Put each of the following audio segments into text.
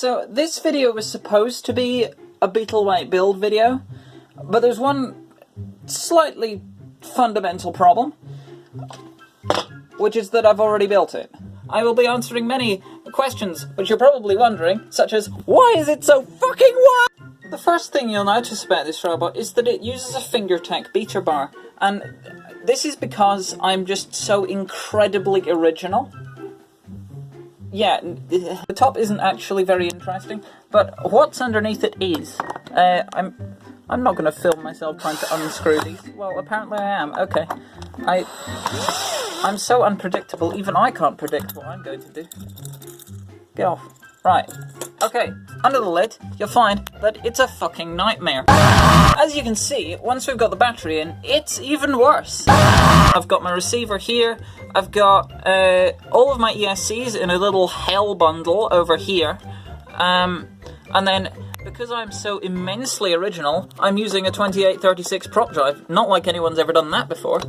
So this video was supposed to be a beetleweight build video, but there's one slightly fundamental problem, which is that I've already built it. I will be answering many questions which you're probably wondering, such as, why is it so fucking wide? The first thing you'll notice about this robot is that it uses a FingerTech beater bar, and this is because I'm just so incredibly original. Yeah, the top isn't actually very interesting, but what's underneath it is. I'm not going to film myself trying to unscrew these. Well, apparently I am. Okay. I'm so unpredictable, even I can't predict what I'm going to do. Get off. Right. Okay, under the lid, you'll find that it's a fucking nightmare. As you can see, once we've got the battery in, it's even worse. I've got my receiver here, I've got all of my ESCs in a little hell bundle over here, and then, because I'm so immensely original, I'm using a 2836 prop drive. Not like anyone's ever done that before,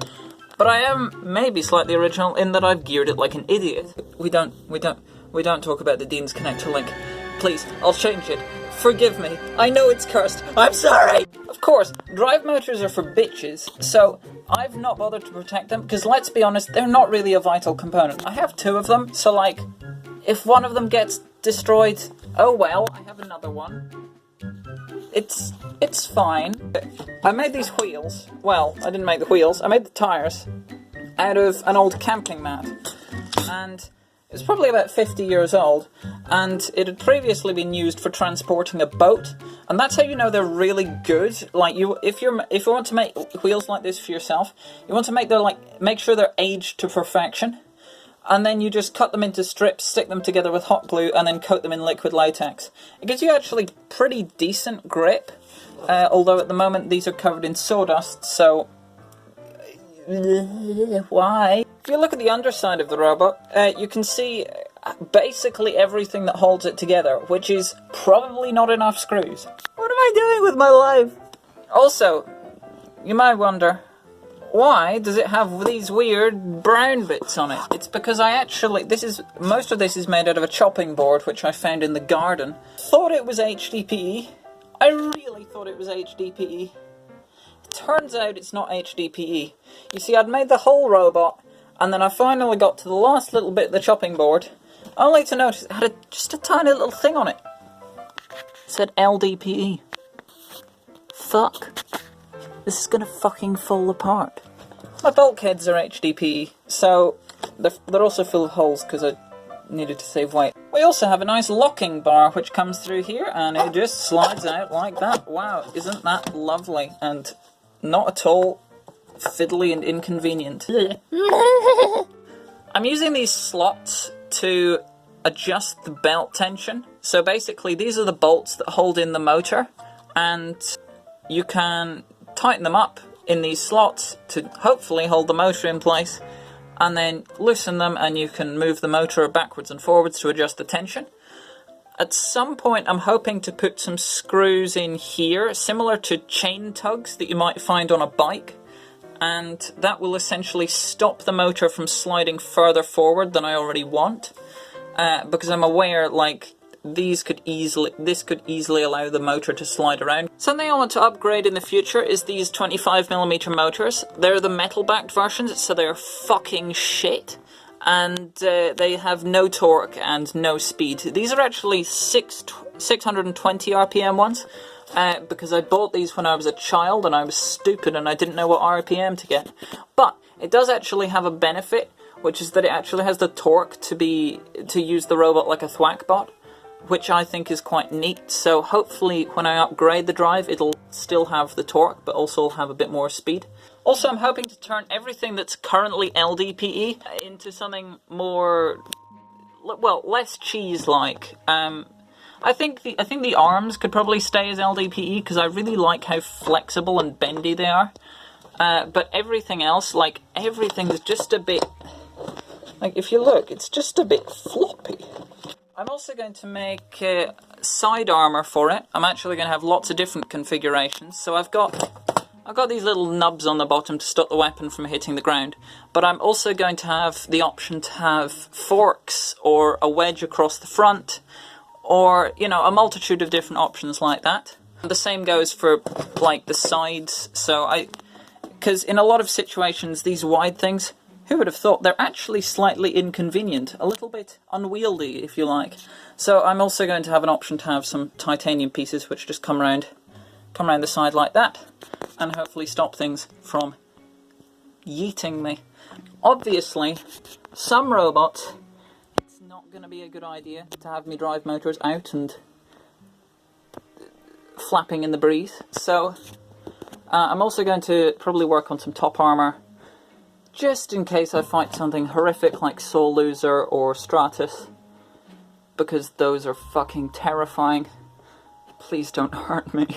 but I am maybe slightly original in that I've geared it like an idiot. We don't talk about the Dean's connector link. Please, I'll change it. Forgive me. I know it's cursed. I'm sorry! Of course, drive motors are for bitches, so I've not bothered to protect them, because let's be honest, they're not really a vital component. I have two of them, so like, if one of them gets destroyed, oh well, I have another one. It's fine. I made these wheels. Well, I didn't make the wheels. I made the tires out of an old camping mat. And it was probably about 50 years old, and it had previously been used for transporting a boat, and that's how you know they're really good. Like, if you want to make wheels like this for yourself, you want to make sure they're aged to perfection, and then you just cut them into strips, stick them together with hot glue, and then coat them in liquid latex. It gives you actually pretty decent grip, although at the moment these are covered in sawdust, so why? If you look at the underside of the robot, you can see basically everything that holds it together, which is probably not enough screws. What am I doing with my life? Also, you might wonder, why does it have these weird brown bits on it? It's because most of this is made out of a chopping board, which I found in the garden. Thought it was HDPE. I really thought it was HDPE. Turns out it's not HDPE. You see, I'd made the whole robot, and then I finally got to the last little bit of the chopping board, only to notice it had just a tiny little thing on it. It said LDPE. Fuck. This is gonna fucking fall apart. My bulkheads are HDPE, so they're also full of holes because I needed to save weight. We also have a nice locking bar which comes through here, and it just slides out like that. Wow, isn't that lovely? And not at all fiddly and inconvenient. I'm using these slots to adjust the belt tension. So basically these are the bolts that hold in the motor, and you can tighten them up in these slots to hopefully hold the motor in place, and then loosen them and you can move the motor backwards and forwards to adjust the tension. At some point I'm hoping to put some screws in here, similar to chain tugs that you might find on a bike, and that will essentially stop the motor from sliding further forward than I already want, because I'm aware, like, this could easily allow the motor to slide around. Something I want to upgrade in the future is these 25mm motors. They're the metal-backed versions, so they're fucking shit. And they have no torque and no speed. These are actually 620 RPM ones, because I bought these when I was a child and I was stupid and I didn't know what RPM to get. But it does actually have a benefit, which is that it actually has the torque to use the robot like a thwack bot, which I think is quite neat. So hopefully when I upgrade the drive, it'll still have the torque, but also have a bit more speed. Also, I'm hoping to turn everything that's currently LDPE into something more, well, less cheese-like. I think the arms could probably stay as LDPE, because I really like how flexible and bendy they are. But everything else, like, everything's just a bit, like, if you look, it's just a bit floppy. I'm also going to make side armor for it. I'm actually going to have lots of different configurations. So I've got these little nubs on the bottom to stop the weapon from hitting the ground, but I'm also going to have the option to have forks or a wedge across the front, or, you know, a multitude of different options like that. The same goes for, like, the sides. So because in a lot of situations, these wide things, who would have thought, they're actually slightly inconvenient, a little bit unwieldy, if you like. So I'm also going to have an option to have some titanium pieces which just come around the side like that, and hopefully stop things from yeeting me. Obviously, some robots, it's not going to be a good idea to have me drive motors out and flapping in the breeze. So I'm also going to probably work on some top armor, just in case I fight something horrific like Soul Loser or Stratus, because those are fucking terrifying. Please don't hurt me.